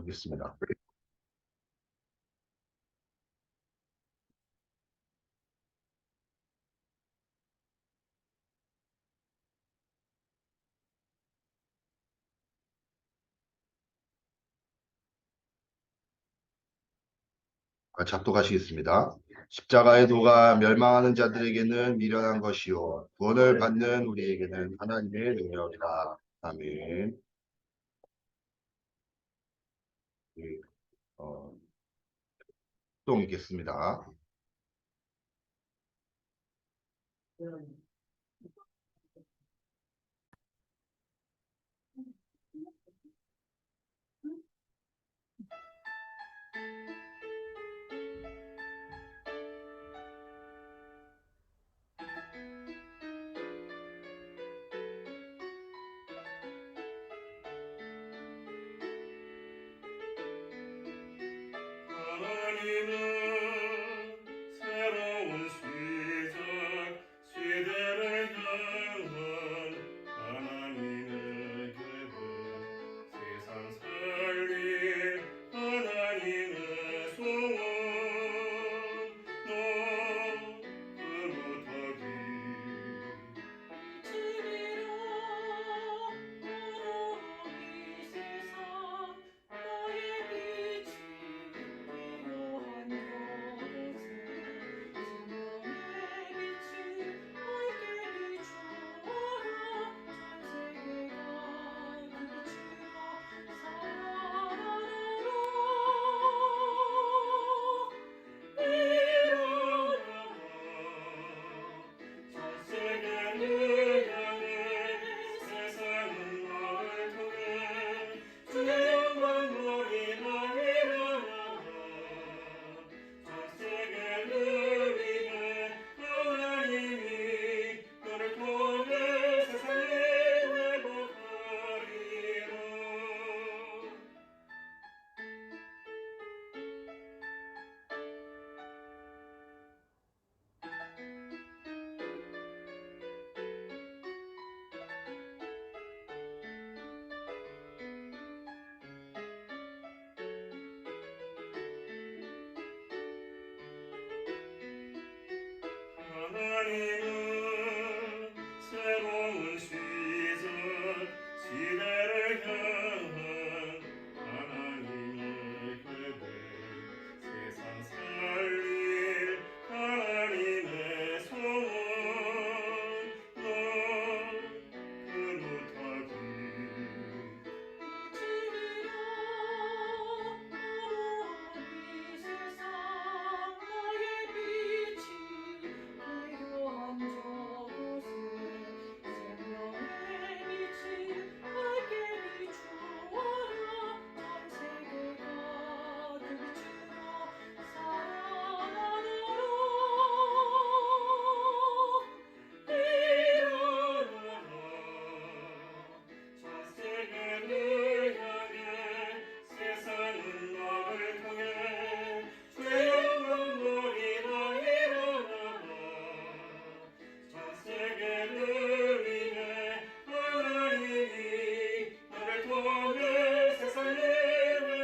보겠습니다. 작독하시겠습니다. 십자가의 도가 멸망하는 자들에게는 미련한 것이요 구원을 받는 우리에게는 하나님의 능력이다. 아멘. 네, 어, 또 읽겠습니다. 하나님은 새로운 시대를 향한 하나님의 계획, 세상 살릴 하나님의 소원, 너 흐뭇하기. 주리로 어려운 이 세상 너의 빛이 필요한 곳에 생명의 빛이 밝게 비추어라. 전 세계가 그리주로 살아나도록 일어나라. 전 세계를 향해 세상은 너를 통해 주의 영광 너희가 일어나라. 전 세계를 위해 하나님이 너를 통해 세상을 회복하리라. 하나님은 새로운 시대를 향한 하나님의 계획, 세상 살릴 하나님의 소원, 너 흐뭇하기. 주리로 어려운 이 세상 너의 빛이 필요한 저곳에 생명의 빛이 밝게 비추어라. 전 세계가 그 빛으로 살아나도록 일어나라. 전 세계를 향해 세상은 너를 통해 주의 영광 너희가 일어나라. 전 세계를 위해 하나님이 너를 통해 세상을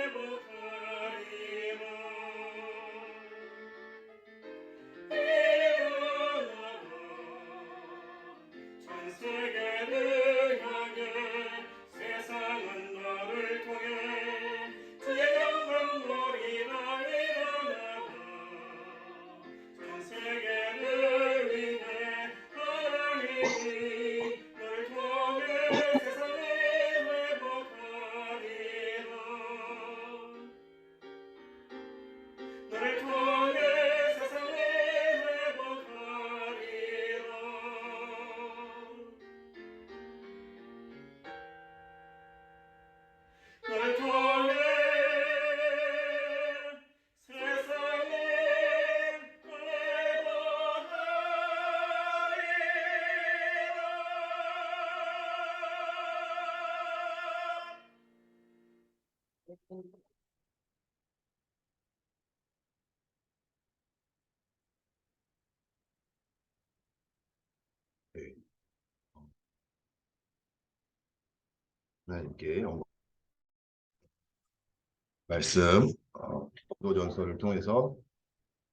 회복하리라. 일어나라. 전 세계를 향해 세상은 너를 통해 주의 영광 너희가 일어나라. 전 세계를 위해 하나님이 너를 통해 세상을 회복하리라. 너를 통해 세상을 회복하리라. 너를 통해 세상을 회복하리라. 네, 하나님께 영광. 말씀 도전서를 통해서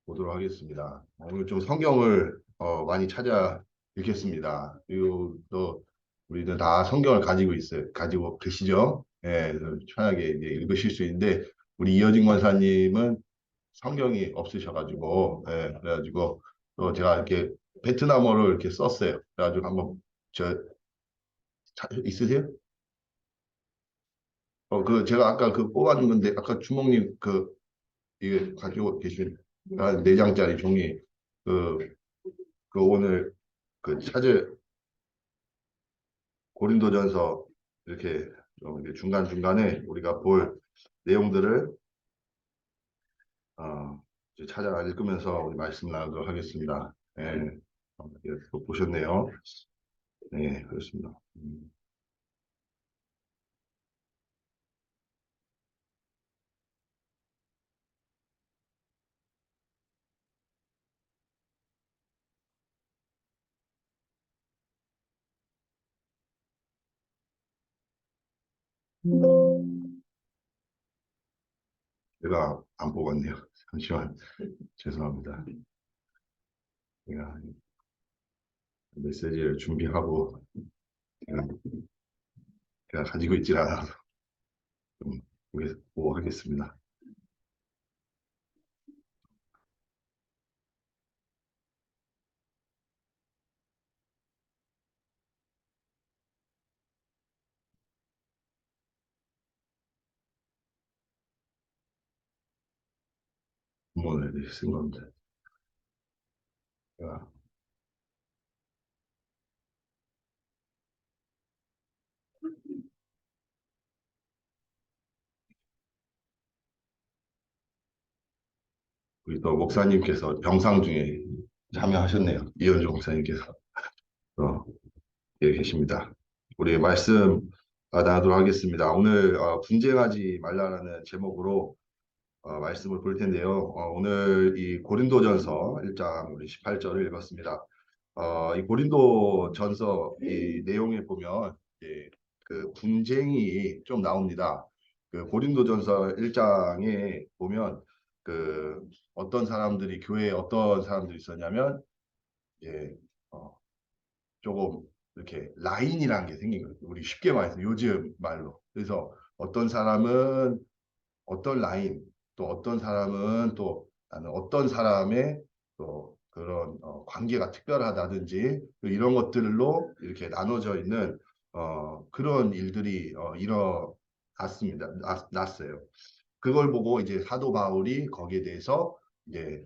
보도록 하겠습니다. 오늘 좀 성경을 많이 찾아 읽겠습니다. 그리고 또 우리는 다 성경을 가지고 있어요. 가지고 계시죠? 예, 그래서 편하게 이제 읽으실 수 있는데 우리 이어진 권사님은 성경이 없으셔가지고 그래가지고 또 제가 이렇게 베트남어로 이렇게 썼어요. 그래가지고 한번 저 있으세요? 그 제가 아까 그 뽑았는 건데 아까 주목님 그 이게 가지고 계신 한 4장짜리 종이 그, 그 오늘 그 찾을 고린도전서 이렇게 좀 이렇게 중간중간에 우리가 볼 내용들을 이제 찾아 읽으면서 우리 말씀 나누도록 하겠습니다. 예, 또 보셨네요. 네, 그렇습니다. 제가 안 뽑았네요. 잠시만 죄송합니다. 제가 메시지를 준비하고 제가, 제가 가지고 있질 않아서 좀 보고 하겠습니다. 본문을 쓴 건데 제가 우리 또 목사님께서 병상 중에 참여하셨네요. 이현주 목사님께서 어, 예, 계십니다. 우리 말씀 나누도록 하겠습니다. 오늘 분쟁하지 말라라는 제목으로 말씀을 볼 텐데요. 오늘 이 고린도전서 1장 우리 18절을 읽었습니다. 이 고린도전서 이 내용에 보면 그 분쟁이 좀 나옵니다. 그 고린도전서 1장에 보면 그 어떤 사람들이 교회에 어떤 사람들이 있었냐면 예, 어, 조금 이렇게 라인이라는 게 생긴 거예요. 우리 쉽게 말해서 요즘 말로. 그래서 어떤 사람은 어떤 라인, 또 어떤 사람은 또 나는 어떤 사람의 또 그런 관계가 특별하다든지 이런 것들로 이렇게 나눠져 있는 그런 일들이 일어났습니다. 났어요. 그걸 보고 이제 사도 바울이 거기에 대해서 이제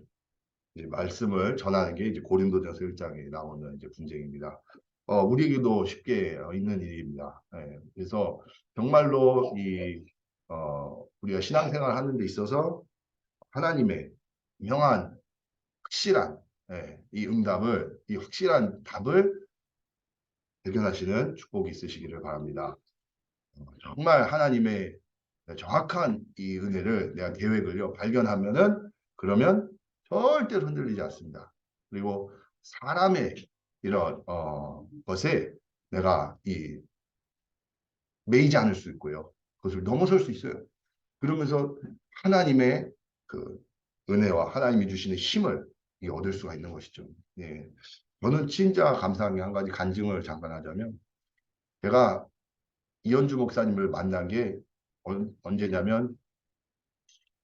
말씀을 전하는 게 이제 고린도전서 1장에 나오는 이제 분쟁입니다. 우리에게도 쉽게 있는 일입니다. 예, 그래서 정말로 우리가 신앙생활 하는 데 있어서 하나님의 명한 확실한 이 응답을 이 확실한 답을 발견하시는 축복이 있으시기를 바랍니다. 정말 하나님의 정확한 이 은혜를 내가 계획을요 발견하면은 그러면 절대로 흔들리지 않습니다. 그리고 사람의 이런 것에 내가 이 매이지 않을 수 있고요. 그것을 넘어설 수 있어요. 그러면서 하나님의 그 은혜와 하나님이 주시는 힘을 얻을 수가 있는 것이죠. 예. 저는 진짜 감사한 게 한 가지 간증을 잠깐 하자면 제가 이현주 목사님을 만난 게 언제냐면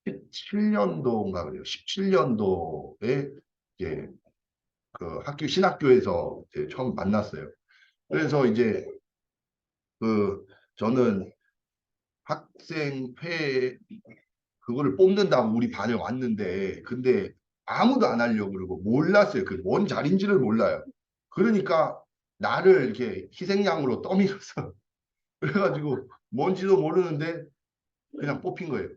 17년도인가 그래요. 17년도에 이제 그 학교 신학교에서 이제 처음 만났어요. 그래서 이제 그 저는 학생회 그거를 뽑는다고 우리 반에 왔는데 근데 아무도 안 하려고 그러고 몰랐어요. 그 뭔 자리인지를 몰라요. 그러니까 나를 이렇게 희생양으로 떠밀어서 그래가지고 뭔지도 모르는데 그냥 뽑힌 거예요.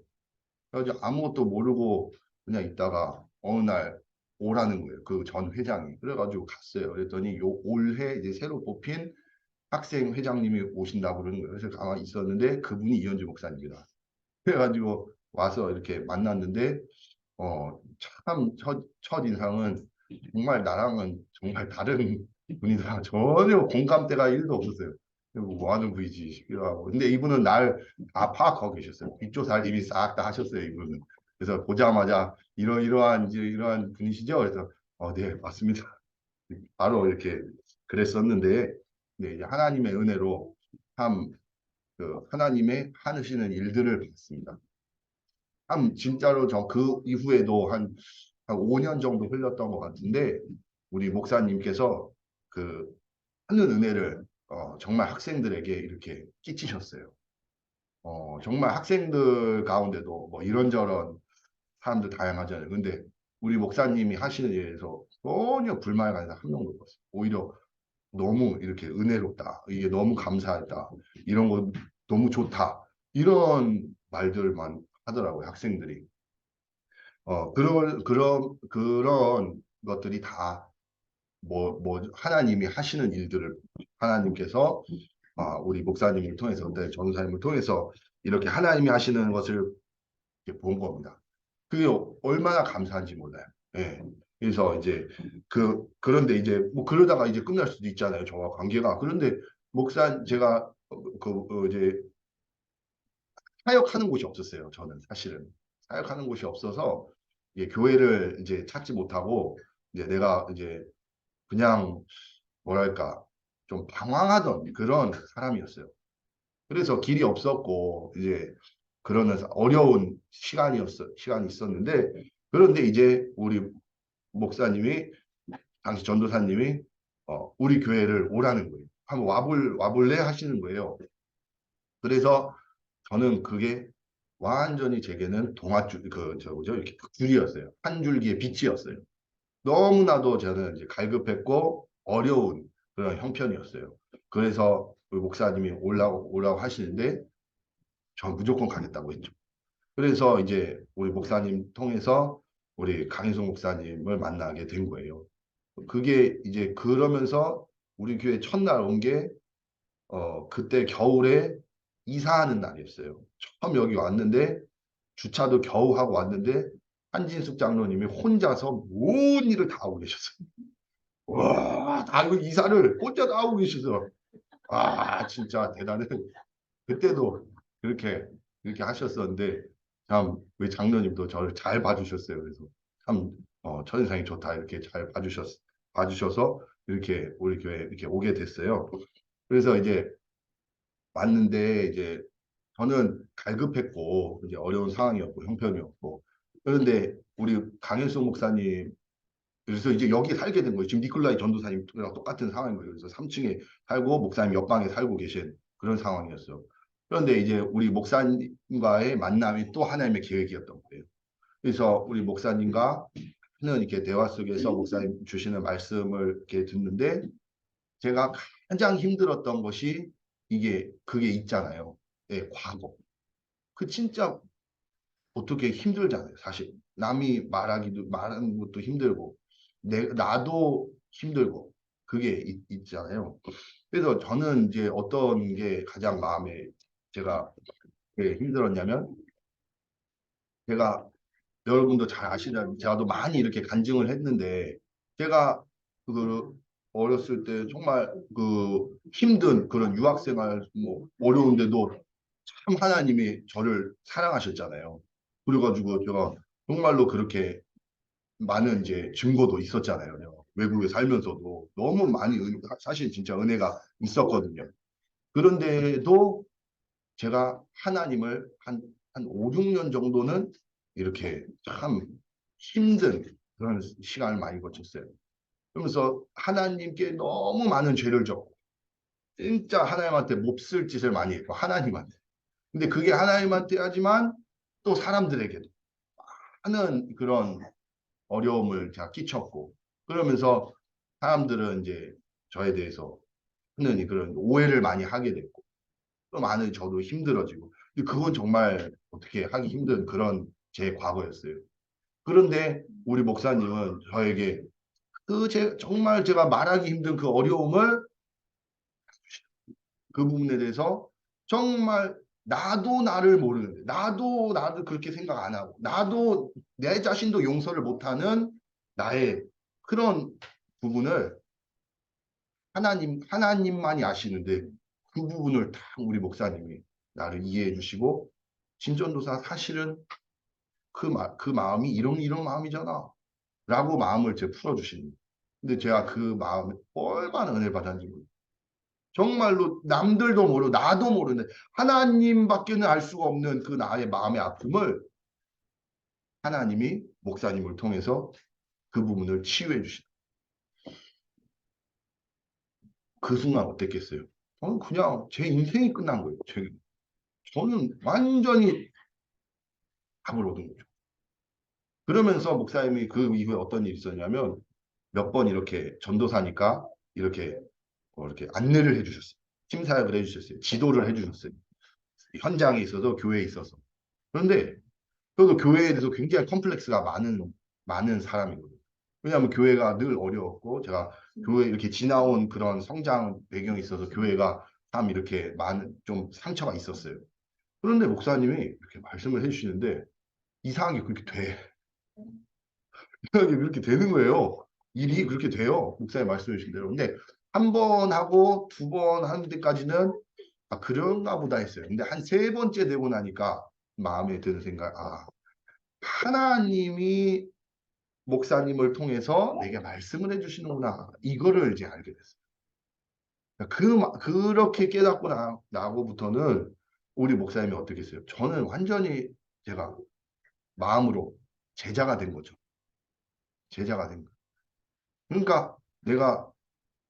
그래가지고 아무것도 모르고 그냥 있다가 어느 날 오라는 거예요. 그 전 회장이. 그래가지고 갔어요. 그랬더니 요 올해 이제 새로 뽑힌 학생 회장님이 오신다고 그러는 거예요. 그래서 가만히 있었는데 그분이 이현주 목사님이다. 그래가지고 와서 이렇게 만났는데 참 첫 인상은 정말 나랑은 정말 다른 분이다. 전혀 공감대가 1도 없었어요. 뭐 하는 분이지 싶기도 하고. 근데 이분은 날 다 파악하고 계셨어요. 뒷조사를 이미 싹 다 하셨어요, 이분은. 그래서 보자마자 이러이러한 이제 이러한 분이시죠? 그래서 네, 맞습니다. 바로 이렇게 그랬었는데, 네, 이제 하나님의 은혜로 참 그 하나님의 하시는 일들을 봤습니다. 참 진짜로 저 그 이후에도 한 5년 정도 흘렸던 것 같은데 우리 목사님께서 그 하는 은혜를 정말 학생들에게 이렇게 끼치셨어요. 정말 학생들 가운데도 뭐 이런저런 사람들 다양하잖아요. 근데 우리 목사님이 하시는 일에서 전혀 불만이 가는 사람 한 명도 없었어요. 오히려 너무 이렇게 은혜롭다. 이게 너무 감사했다. 이런 거 너무 좋다. 이런 말들만 하더라고요, 학생들이. 그런 것들이 다 하나님이 하시는 일들을 하나님께서 우리 목사님을 통해서, 네, 전도사님을 통해서 이렇게 하나님이 하시는 것을 이렇게 본 겁니다. 그게 얼마나 감사한지 몰라요. 예. 그래서 이제 그런데 이제 뭐 그러다가 이제 끝날 수도 있잖아요. 저와 관계가. 그런데 제가 이제 사역하는 곳이 없었어요. 저는 사실은 사역하는 곳이 없어서 교회를 이제 찾지 못하고 이제 내가 이제 그냥 뭐랄까 좀 방황하던 그런 사람이었어요. 그래서 길이 없었고 이제 그러는 어려운 시간이 있었는데 그런데 이제 우리 목사님이 당시 전도사님이 우리 교회를 오라는 거예요. 한번 와볼래 하시는 거예요. 그래서 저는 그게 완전히 제게는 동아줄 저 뭐죠 이렇게 줄이었어요. 한 줄기의 빛이었어요. 너무나도 저는 이제 갈급했고 어려운 그런 형편이었어요. 그래서 우리 목사님이 오라고 하시는데 전 무조건 가겠다고 했죠. 그래서 이제 우리 목사님 통해서 우리 강희성 목사님을 만나게 된 거예요. 그게 이제 그러면서 우리 교회 첫날 온 게 그때 겨울에 이사하는 날이었어요. 처음 여기 왔는데 주차도 겨우 하고 왔는데 한진숙 장로님이 혼자서 온 일을 다 하고 계셨어요. 와, 다 이거 이사를 혼자 다 하고 계셔서 진짜 대단해. 그때도 그렇게 하셨었는데 참 우리 장로님도 저를 잘 봐주셨어요. 그래서 참 첫인상이 좋다 이렇게 잘 봐주셔서 이렇게 우리 교회 이렇게 오게 됐어요. 그래서 이제 왔는데 이제 저는 갈급했고 이제 어려운 상황이었고 형편이었고 그런데 우리 강현수 목사님 그래서 이제 여기 살게 된 거예요. 지금 니콜라이 전도사님이랑 똑같은 상황인 거예요. 그래서 3층에 살고 목사님 옆방에 살고 계신 그런 상황이었어요. 그런데 이제 우리 목사님과의 만남이 또 하나님의 계획이었던 거예요. 그래서 우리 목사님과 하는 이렇게 대화 속에서 목사님 주시는 말씀을 이렇게 듣는데 제가 가장 힘들었던 것이 그게 있잖아요. 예, 과거. 그 진짜 어떻게 힘들잖아요. 사실 남이 말하는 것도 힘들고 나도 힘들고 그게 있잖아요. 그래서 저는 이제 어떤 게 가장 마음에 제가 힘들었냐면 제가 여러분도 잘 아시다시피 제가 또 많이 이렇게 간증을 했는데 제가 그 어렸을 때 정말 그 힘든 그런 유학생활 뭐 어려운데도 참 하나님이 저를 사랑하셨잖아요. 그래가지고 제가 정말로 그렇게 많은 이제 증거도 있었잖아요. 내가 외국에 살면서도 너무 많이 사실 진짜 은혜가 있었거든요. 그런데도 제가 하나님을 한 5, 6년 정도는 이렇게 참 힘든 그런 시간을 많이 거쳤어요. 그러면서 하나님께 너무 많은 죄를 졌고 진짜 하나님한테 몹쓸 짓을 많이 했고 하나님한테. 근데 그게 하나님한테 하지만 또 사람들에게도 많은 그런 어려움을 제가 끼쳤고 그러면서 사람들은 이제 저에 대해서 하는 그런 오해를 많이 하게 됐고 또 많은 저도 힘들어지고 근데 그건 정말 어떻게 하기 힘든 그런 제 과거였어요. 그런데 우리 목사님은 저에게 정말 제가 말하기 힘든 그 어려움을 그 부분에 대해서 정말 나도 나를 모르는데 나도 그렇게 생각 안 하고 나도 내 자신도 용서를 못하는 나의 그런 부분을 하나님만이 아시는데 그 부분을 다 우리 목사님이 나를 이해해 주시고 진전도사 사실은 그 마음이 이런 마음이잖아 라고 마음을 제 풀어주시는 거예요. 근데 제가 그 마음에 얼마나 은혜를 받았는지 모르겠어요. 정말로 남들도 모르고 나도 모르는 하나님밖에는 알 수가 없는 그 나의 마음의 아픔을 하나님이 목사님을 통해서 그 부분을 치유해 주시다. 그 순간 어땠겠어요? 저는 그냥 제 인생이 끝난 거예요. 저는 완전히 답을 얻은 거죠. 그러면서 목사님이 그 이후에 어떤 일이 있었냐면 몇 번 이렇게 전도사니까 이렇게 이렇게 안내를 해주셨어요. 심사역을 해주셨어요. 지도를 해주셨어요. 현장에 있어서 교회에 있어서. 그런데 저도 교회에 대해서 굉장히 컴플렉스가 많은 사람이거든요. 왜냐하면 교회가 늘 어려웠고 제가 교회 이렇게 지나온 그런 성장 배경이 있어서 교회가 참 이렇게 많은 좀 상처가 있었어요. 그런데 목사님이 이렇게 말씀을 해주시는데 이상하게 그렇게 돼. 이상하게 그렇게 되는 거예요. 일이 그렇게 돼요. 목사님 말씀해 주신 대로. 근데 한 번 하고 두 번 하는 데까지는 아, 그런가 보다 했어요. 근데 한 세 번째 되고 나니까 마음에 드는 생각, 아, 하나님이 목사님을 통해서 내게 말씀을 해주시는구나. 이거를 이제 알게 됐어요. 그렇게 깨닫고 나고부터는 우리 목사님이 어떻게 했어요? 저는 완전히 제가 마음으로 제자가 된 거죠. 제자가 된 거예요. 그러니까 내가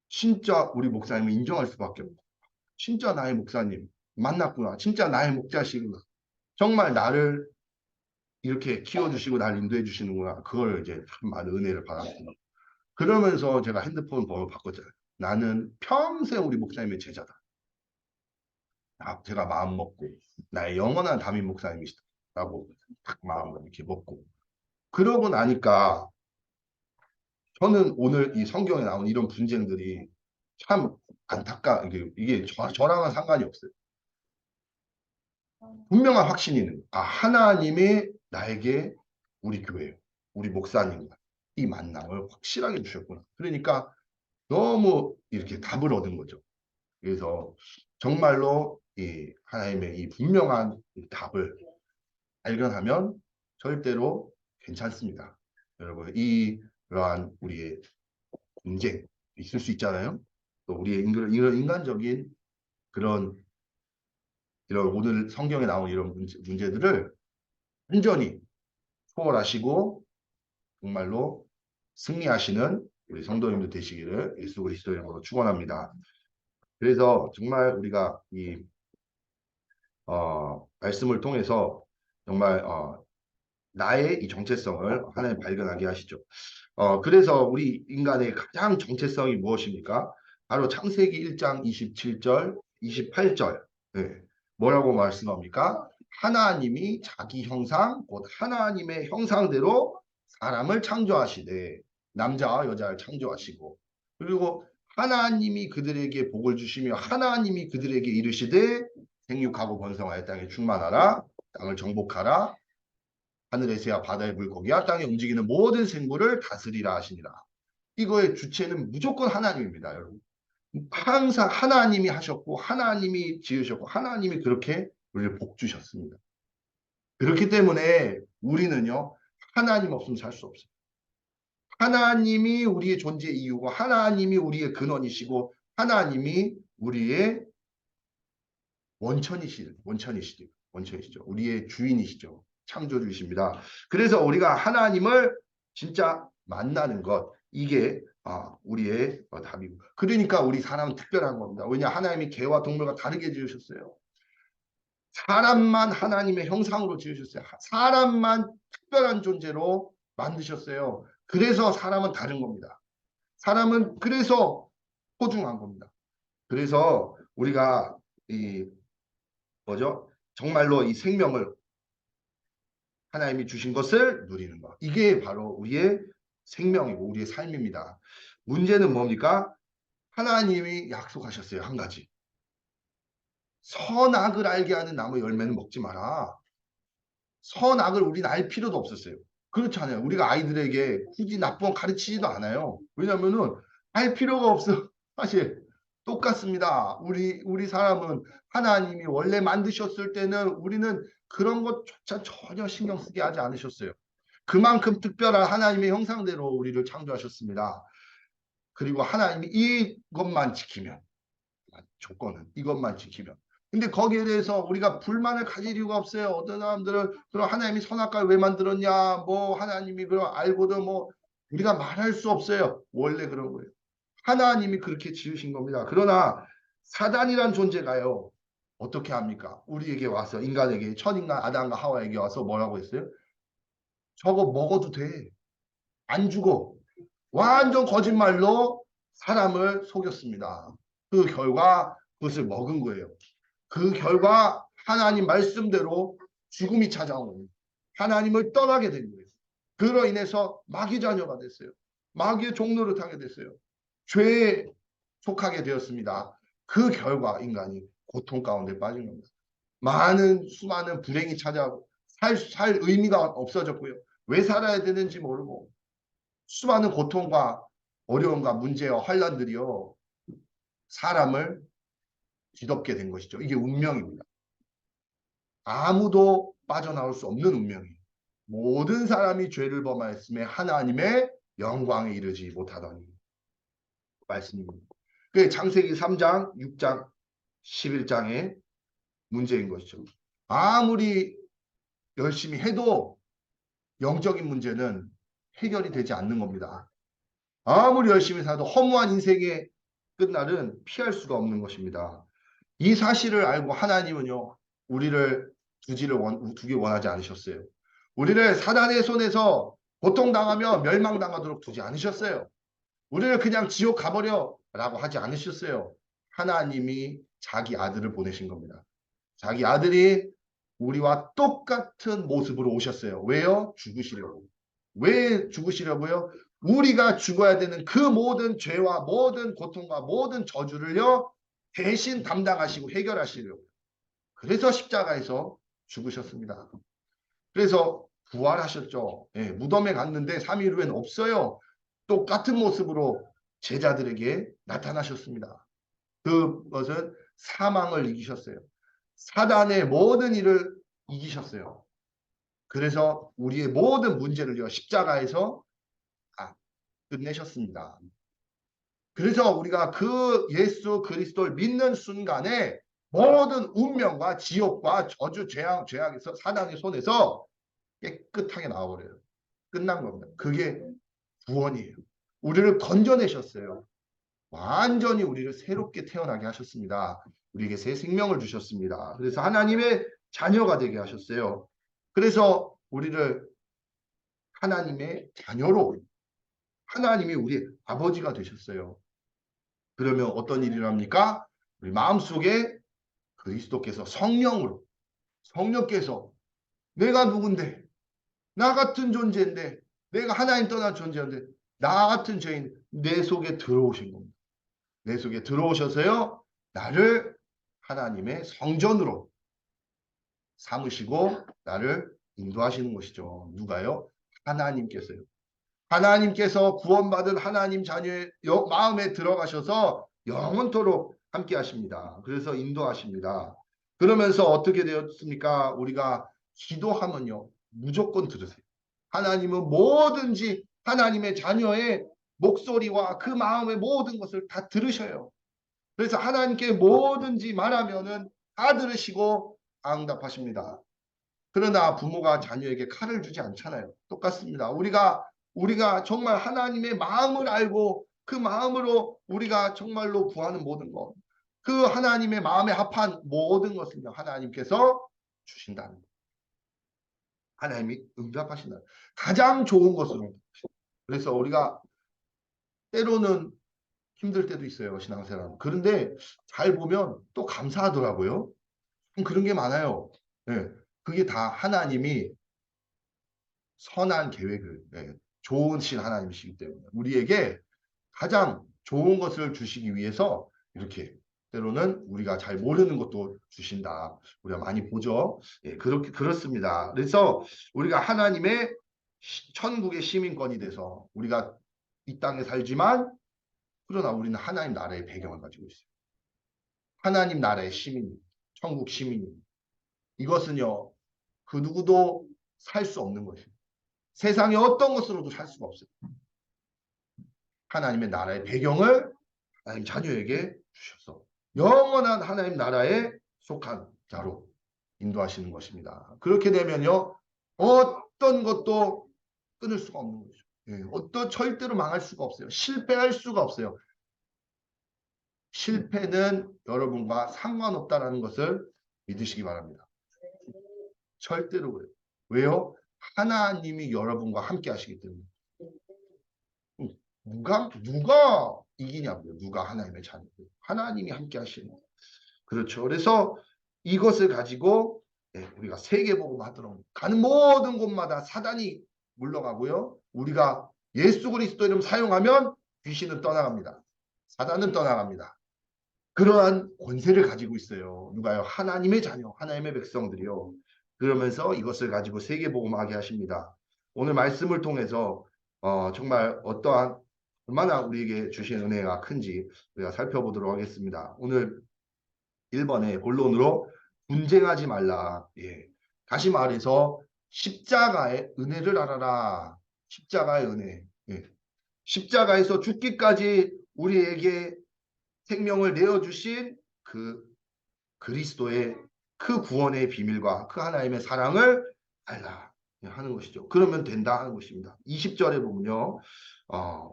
진짜 우리 목사님을 인정할 수밖에 없고, 진짜 나의 목사님 만났구나. 진짜 나의 목자시구나. 정말 나를 이렇게 키워주시고 날 인도해 주시는구나. 그걸 이제 참 많은 은혜를 받았습니다. 그러면서 제가 핸드폰 번호 바꿨잖아요. 나는 평생 우리 목사님의 제자다. 제가 마음 먹고 나의 영원한 담임 목사님이시다. 라고 딱 마음을 이렇게 먹고. 그러고 나니까 저는 오늘 이 성경에 나온 이런 분쟁들이 참 이게 저랑은 상관이 없어요. 분명한 확신이 있는 거예요. 아, 하나님이 나에게 우리 교회, 우리 목사님과 이 만남을 확실하게 주셨구나. 그러니까 너무 이렇게 답을 얻은 거죠. 그래서 정말로 이 하나님의 이 분명한 이 답을 발견하면 절대로 괜찮습니다. 여러분, 이러한 우리의 분쟁 있을 수 있잖아요. 또 우리의 이런 인간적인 그런 이런 오늘 성경에 나온 이런 문제들을 완전히 초월하시고 정말로 승리하시는 우리 성도님들 되시기를 예수 그리스도의 이름으로 축원합니다. 그래서 정말 우리가 이 말씀을 통해서 정말 나의 이 정체성을 하나님 발견하게 하시죠. 그래서 우리 인간의 가장 정체성이 무엇입니까? 바로 창세기 1장 27절, 28절. 네. 뭐라고 말씀합니까? 하나님이 자기 형상, 곧 하나님의 형상대로 사람을 창조하시되 남자와 여자를 창조하시고 그리고 하나님이 그들에게 복을 주시며 하나님이 그들에게 이르시되 생육하고 번성하여 땅에 충만하라 땅을 정복하라 하늘의 새와 바다의 물고기와 땅에 움직이는 모든 생물을 다스리라 하시니라. 이거의 주체는 무조건 하나님입니다, 여러분. 항상 하나님이 하셨고 하나님이 지으셨고 하나님이 그렇게 우리를 복 주셨습니다. 그렇기 때문에 우리는요 하나님 없으면 살 수 없어요. 하나님이 우리의 존재 이유고 하나님이 우리의 근원이시고 하나님이 우리의 원천이시죠. 우리의 주인이시죠. 창조주이십니다. 그래서 우리가 하나님을 진짜 만나는 것 이게 우리의 답이고 그러니까 우리 사람은 특별한 겁니다. 왜냐 하나님이 개와 동물과 다르게 지으셨어요. 사람만 하나님의 형상으로 지으셨어요. 사람만 특별한 존재로 만드셨어요. 그래서 사람은 다른 겁니다. 사람은 그래서 소중한 겁니다. 그래서 우리가 이 뭐죠? 정말로 이 생명을 하나님이 주신 것을 누리는 것. 이게 바로 우리의 생명이고 우리의 삶입니다. 문제는 뭡니까? 하나님이 약속하셨어요. 한 가지. 선악을 알게 하는 나무 열매는 먹지 마라. 선악을 우리는 알 필요도 없었어요. 그렇잖아요. 우리가 아이들에게 굳이 나쁜 거 가르치지도 않아요. 왜냐면은 알 필요가 없어. 사실 똑같습니다. 우리 사람은 하나님이 원래 만드셨을 때는 우리는 그런 것조차 전혀 신경 쓰게 하지 않으셨어요. 그만큼 특별한 하나님의 형상대로 우리를 창조하셨습니다. 그리고 하나님이 이것만 지키면, 조건은 이것만 지키면. 근데 거기에 대해서 우리가 불만을 가질 이유가 없어요. 어떤 사람들은 그럼 하나님이 선악과를 왜 만들었냐, 뭐 하나님이 그럼 알고도 뭐 우리가 말할 수 없어요. 원래 그런 거예요. 하나님이 그렇게 지으신 겁니다. 그러나 사단이란 존재가요. 어떻게 합니까? 우리에게 와서 인간에게 첫인간 아담과 하와에게 와서 뭐라고 했어요? 저거 먹어도 돼. 안 죽어. 완전 거짓말로 사람을 속였습니다. 그 결과 그것을 먹은 거예요. 그 결과 하나님 말씀대로 죽음이 찾아오는 하나님을 떠나게 된 거예요. 그로 인해서 마귀 자녀가 됐어요. 마귀의 종로를 타게 됐어요. 죄에 속하게 되었습니다. 그 결과 인간이 고통 가운데 빠진 겁니다. 수많은 불행이 찾아오고 살 의미가 없어졌고요. 왜 살아야 되는지 모르고 수많은 고통과 어려움과 문제와 환란들이요 사람을 뒤덮게 된 것이죠. 이게 운명입니다. 아무도 빠져나올 수 없는 운명이에요. 모든 사람이 죄를 범하였음에 하나님의 영광에 이르지 못하더니 말씀입니다. 그 창세기 3장, 6장, 11장의 문제인 것이죠. 아무리 열심히 해도 영적인 문제는 해결이 되지 않는 겁니다. 아무리 열심히 살아도 허무한 인생의 끝날은 피할 수가 없는 것입니다. 이 사실을 알고 하나님은요, 우리를 두기 원하지 않으셨어요. 우리를 사단의 손에서 고통당하며 멸망당하도록 두지 않으셨어요. 우리를 그냥 지옥 가버려 라고 하지 않으셨어요. 하나님이 자기 아들을 보내신 겁니다. 자기 아들이 우리와 똑같은 모습으로 오셨어요. 왜요? 죽으시려고. 왜 죽으시려고요? 우리가 죽어야 되는 그 모든 죄와 모든 고통과 모든 저주를요, 대신 담당하시고 해결하시려고. 그래서 십자가에서 죽으셨습니다. 그래서 부활하셨죠. 예, 무덤에 갔는데 3일 후엔 없어요. 똑같은 모습으로 제자들에게 나타나셨습니다. 그것은 사망을 이기셨어요. 사단의 모든 일을 이기셨어요. 그래서 우리의 모든 문제를요 십자가에서 끝내셨습니다. 그래서 우리가 그 예수 그리스도를 믿는 순간에 모든 운명과 지옥과 저주 죄악에서 사단의 손에서 깨끗하게 나와버려요. 끝난 겁니다. 그게 구원이에요. 우리를 건져내셨어요. 완전히 우리를 새롭게 태어나게 하셨습니다. 우리에게 새 생명을 주셨습니다. 그래서 하나님의 자녀가 되게 하셨어요. 그래서 우리를 하나님의 자녀로 하나님이 우리 아버지가 되셨어요. 그러면 어떤 일이랍니까? 우리 마음속에 그리스도께서 성령께서 내가 누군데 나 같은 존재인데 내가 하나님 떠난 존재인데 나 같은 죄인 내 속에 들어오신 겁니다. 내 속에 들어오셔서요 나를 하나님의 성전으로 삼으시고 나를 인도하시는 것이죠. 누가요? 하나님께서요. 하나님께서 구원받은 하나님 자녀의 마음에 들어가셔서 영원토록 함께 하십니다. 그래서 인도하십니다. 그러면서 어떻게 되었습니까? 우리가 기도하면요. 무조건 들으세요. 하나님은 뭐든지 하나님의 자녀의 목소리와 그 마음의 모든 것을 다 들으셔요. 그래서 하나님께 뭐든지 말하면은 다 들으시고 응답하십니다. 그러나 부모가 자녀에게 칼을 주지 않잖아요. 똑같습니다. 우리가 정말 하나님의 마음을 알고 그 마음으로 우리가 정말로 구하는 모든 것, 그 하나님의 마음에 합한 모든 것을 하나님께서 주신다는 것. 하나님이 응답하신다. 가장 좋은 것으로. 그래서 우리가 때로는 힘들 때도 있어요. 신앙생활. 그런데 잘 보면 또 감사하더라고요. 그런 게 많아요. 네. 그게 다 하나님이 선한 계획을 좋으신 하나님이시기 때문에 우리에게 가장 좋은 것을 주시기 위해서 이렇게 때로는 우리가 잘 모르는 것도 주신다. 우리가 많이 보죠. 예, 그렇습니다. 그래서 우리가 하나님의 천국의 시민권이 돼서 우리가 이 땅에 살지만 그러나 우리는 하나님 나라의 배경을 가지고 있어요. 하나님 나라의 시민, 천국 시민이. 이것은요, 그 누구도 살 수 없는 것이에요. 세상의 어떤 것으로도 살 수가 없어요. 하나님의 나라의 배경을 하나님 자녀에게 주셔서 영원한 하나님 나라에 속한 자로 인도하시는 것입니다. 그렇게 되면요, 어떤 것도 끊을 수가 없는 거죠. 예, 어떤 절대로 망할 수가 없어요. 실패할 수가 없어요. 실패는 여러분과 상관없다라는 것을 믿으시기 바랍니다. 절대로 그래요. 왜요? 하나님이 여러분과 함께 하시기 때문에. 누가 이기냐고요. 누가 하나님의 자녀. 하나님이 함께 하시는 거예요. 그렇죠. 그래서 이것을 가지고 우리가 세계복음 하도록 가는 모든 곳마다 사단이 물러가고요. 우리가 예수 그리스도 이름 사용하면 귀신은 떠나갑니다. 사단은 떠나갑니다. 그러한 권세를 가지고 있어요. 누가요? 하나님의 자녀, 하나님의 백성들이요. 그러면서 이것을 가지고 세계복음하게 하십니다. 오늘 말씀을 통해서 정말 어떠한 얼마나 우리에게 주신 은혜가 큰지 우리가 살펴보도록 하겠습니다. 오늘 1번에 본론으로 분쟁하지 말라. 예. 다시 말해서 십자가의 은혜를 알아라. 십자가의 은혜. 예. 십자가에서 죽기까지 우리에게 생명을 내어주신 그 그리스도의 그 구원의 비밀과 그 하나님의 사랑을 알라 하는 것이죠. 그러면 된다 하는 것입니다. 20절에 보면요.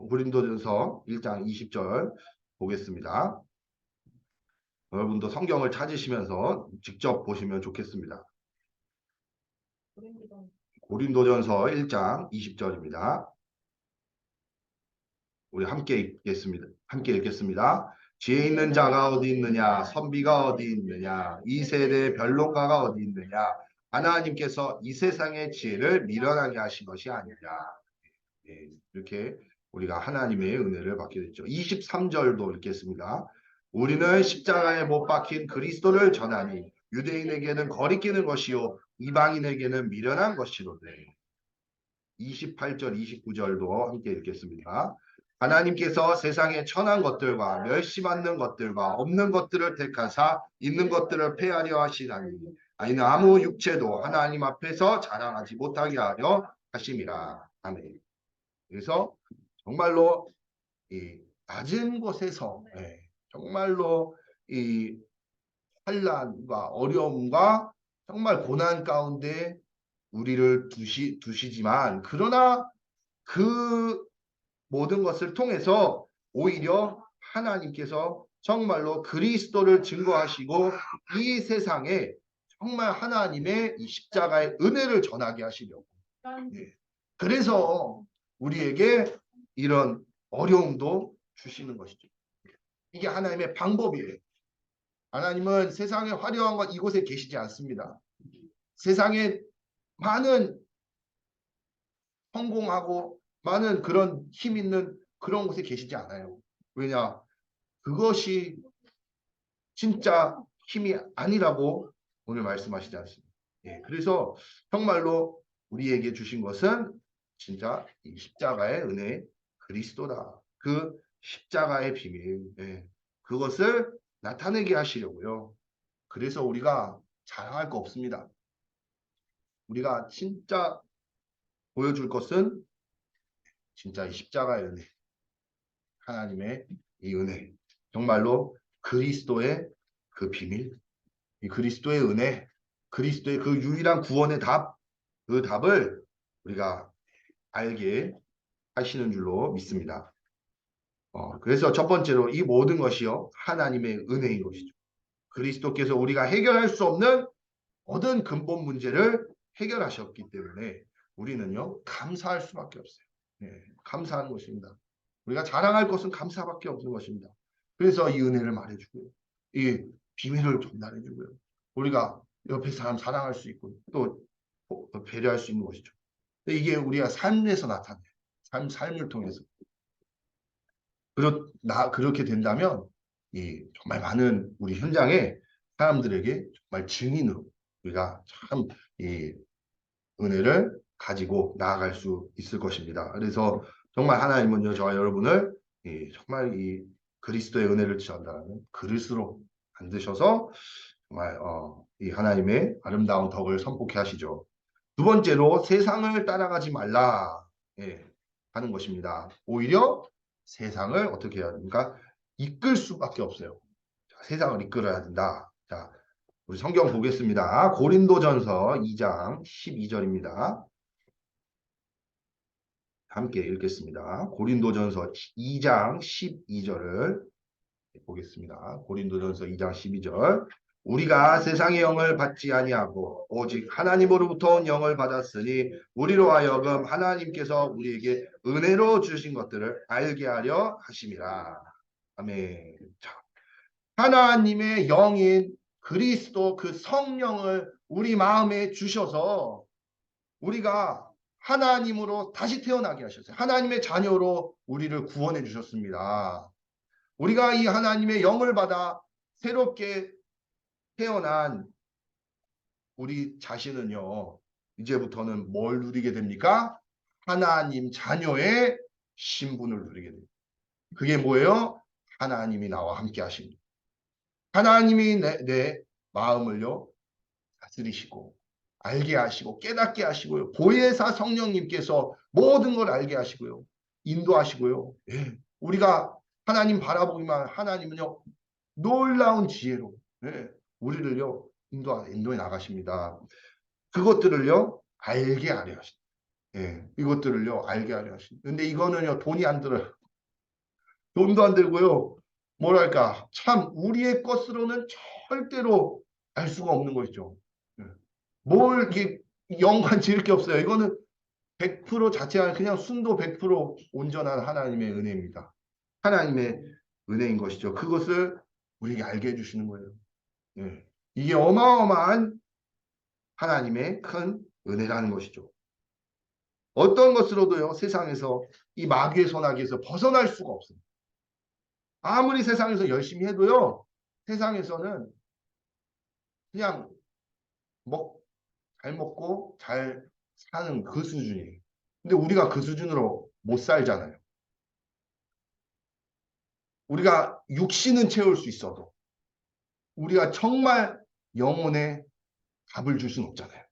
고린도전서 1장 20절 보겠습니다. 여러분도 성경을 찾으시면서 직접 보시면 좋겠습니다. 고린도전서 1장 20절입니다. 우리 함께 읽겠습니다. 함께 읽겠습니다. 지혜 있는 자가 어디 있느냐? 선비가 어디 있느냐? 이 세대의 변론가가 어디 있느냐? 하나님께서 이 세상의 지혜를 미련하게 하신 것이 아니냐. 네, 이렇게 우리가 하나님의 은혜를 받게 됐죠. 23절도 읽겠습니다. 우리는 십자가에 못 박힌 그리스도를 전하니 유대인에게는 거리끼는 것이요 이방인에게는 미련한 것이로되. 28절 29절도 함께 읽겠습니다. 하나님께서 세상에 천한 것들과 멸시받는 것들과 없는 것들을 택하사 있는 것들을 폐하려 하시나니 아니는 아무 육체도 하나님 앞에서 자랑하지 못하게 하려 하심이라. 아멘. 그래서 정말로 이 낮은 곳에서 정말로 이 환난과 어려움과 정말 고난 가운데 우리를 두시지만 그러나 그 모든 것을 통해서 오히려 하나님께서 정말로 그리스도를 증거하시고 이 세상에 정말 하나님의 이 십자가의 은혜를 전하게 하시려고. 그래서 우리에게 이런 어려움도 주시는 것이죠. 이게 하나님의 방법이에요. 하나님은 세상의 화려한 것 이곳에 계시지 않습니다. 세상에 많은 성공하고 많은 그런 힘 있는 그런 곳에 계시지 않아요. 왜냐? 그것이 진짜 힘이 아니라고 오늘 말씀하시지 않습니다. 그래서 정말로 우리에게 주신 것은 진짜 이 십자가의 은혜 그리스도다. 그 십자가의 비밀. 그것을 나타내게 하시려고요. 그래서 우리가 자랑할 거 없습니다. 우리가 진짜 보여줄 것은 진짜 이 십자가의 은혜, 하나님의 이 은혜, 정말로 그리스도의 그 비밀, 이 그리스도의 은혜, 그리스도의 그 유일한 구원의 답, 그 답을 우리가 알게 하시는 줄로 믿습니다. 그래서 첫 번째로 이 모든 것이요 하나님의 은혜인 것이죠. 그리스도께서 우리가 해결할 수 없는 모든 근본 문제를 해결하셨기 때문에 우리는요 감사할 수밖에 없어요. 감사하는 것입니다. 우리가 자랑할 것은 감사밖에 없는 것입니다. 그래서 이 은혜를 말해주고요. 이 비밀을 전달해주고요. 우리가 옆에 사람 사랑할 수 있고 또 배려할 수 있는 것이죠. 이게 우리가 삶에서 나타나요. 삶을 통해서. 그렇게 된다면 정말 많은 우리 현장에 사람들에게 정말 증인으로 우리가 참 이 은혜를 가지고 나아갈 수 있을 것입니다. 그래서 정말 하나님은요 저와 여러분을 정말 이 그리스도의 은혜를 전달하는 그릇으로 만드셔서 정말 이 하나님의 아름다운 덕을 선포케 하시죠. 두 번째로 세상을 따라가지 말라 예, 하는 것입니다. 오히려 세상을 어떻게 해야 됩니까? 이끌 수밖에 없어요. 자, 세상을 이끌어야 된다. 자, 우리 성경 보겠습니다. 고린도전서 2장 12절입니다. 함께 읽겠습니다. 고린도전서 2장 12절을 보겠습니다. 고린도전서 2장 12절. 우리가 세상의 영을 받지 아니하고 오직 하나님으로부터 온 영을 받았으니 우리로 하여금 하나님께서 우리에게 은혜로 주신 것들을 알게 하려 하심이라. 아멘. 자, 하나님의 영인 그리스도 그 성령을 우리 마음에 주셔서 우리가 하나님으로 다시 태어나게 하셨어요. 하나님의 자녀로 우리를 구원해 주셨습니다. 우리가 이 하나님의 영을 받아 새롭게 태어난 우리 자신은요, 이제부터는 뭘 누리게 됩니까? 하나님 자녀의 신분을 누리게 됩니다. 그게 뭐예요? 하나님이 나와 함께 하십니다. 하나님이 내 마음을요, 다스리시고, 알게 하시고, 깨닫게 하시고요. 보혜사 성령님께서 모든 걸 알게 하시고요. 인도하시고요. 예. 우리가 하나님 바라보기만 하나님은요, 놀라운 지혜로 예, 우리를요 인도해 나가십니다. 그것들을요 알게 하려 하십니다. 예, 이것들을요 알게 하려 하십니다. 근데 이거는요 돈이 안 들어요. 돈도 안 들고요. 뭐랄까 참 우리의 것으로는 절대로 알 수가 없는 것이죠. 예. 뭘 이게 연관 지을 게 없어요. 이거는 100% 자체가 그냥 순도 100% 온전한 하나님의 은혜입니다. 하나님의 은혜인 것이죠. 그것을 우리에게 알게 해주시는 거예요. 예. 이게 어마어마한 하나님의 큰 은혜라는 것이죠. 어떤 것으로도요, 세상에서 이 마귀의 손아귀에서 벗어날 수가 없어요. 아무리 세상에서 열심히 해도요, 세상에서는 그냥 잘 먹고 잘 사는 그 수준이에요. 근데 우리가 그 수준으로 못 살잖아요. 우리가 육신은 채울 수 있어도 우리가 정말 영혼에 답을 줄 수는 없잖아요.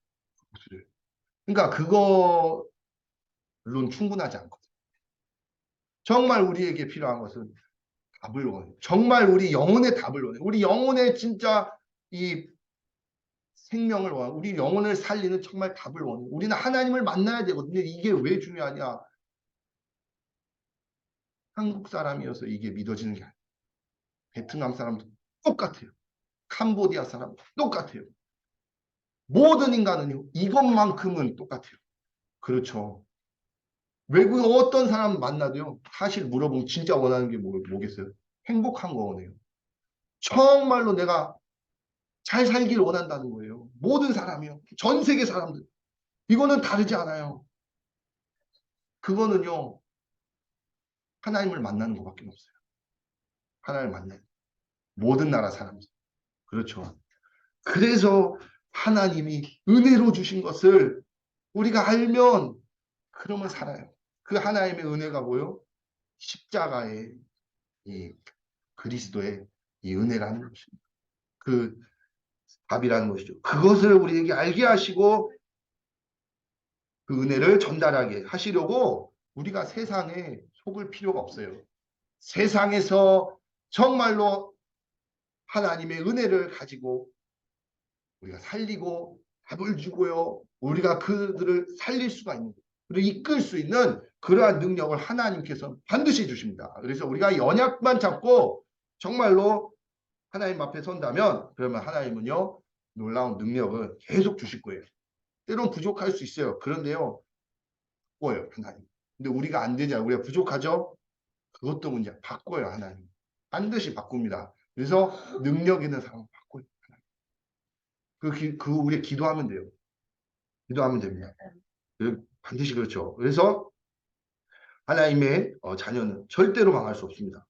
그러니까 그거론 충분하지 않거든요. 정말 우리에게 필요한 것은 답을 원해. 정말 우리 영혼의 답을 원해. 우리 영혼의 진짜 이 생명을 원해. 우리 영혼을 살리는 정말 답을 원해. 우리는 하나님을 만나야 되거든요. 이게 왜 중요하냐? 한국 사람이어서 이게 믿어지는 게 아니에요. 베트남 사람도 똑같아요. 캄보디아 사람 똑같아요. 모든 인간은요. 이것만큼은 똑같아요. 그렇죠. 외국에 어떤 사람 만나도요. 사실 물어보면 진짜 원하는 게 뭐겠어요? 행복한 거네요. 정말로 내가 잘 살기를 원한다는 거예요. 모든 사람이요. 전 세계 사람들. 이거는 다르지 않아요. 그거는요. 하나님을 만나는 것밖에 없어요. 하나님을 만나요. 모든 나라 사람들. 그렇죠. 그래서 하나님이 은혜로 주신 것을 우리가 알면 그러면 살아요. 그 하나님의 은혜가 뭐요? 십자가의 이 그리스도의 이 은혜라는 것입니다. 그 답이라는 것이죠. 그것을 우리에게 알게 하시고 그 은혜를 전달하게 하시려고 우리가 세상에 속을 필요가 없어요. 세상에서 정말로 하나님의 은혜를 가지고 우리가 살리고 답을 주고요. 우리가 그들을 살릴 수가 있는 그리고 이끌 수 있는 그러한 능력을 하나님께서 반드시 주십니다. 그래서 우리가 연약만 잡고 정말로 하나님 앞에 선다면 그러면 하나님은요. 놀라운 능력을 계속 주실 거예요. 때론 부족할 수 있어요. 그런데요. 바꿔요. 하나님. 근데 우리가 안 되잖아요. 우리가 부족하죠? 그것도 문제. 바꿔요. 하나님. 반드시 바꿉니다. 그래서 능력 있는 사람 바꿔요. 우리 기도하면 돼요. 기도하면 됩니다. 반드시 그렇죠. 그래서 하나님의 자녀는 절대로 망할 수 없습니다.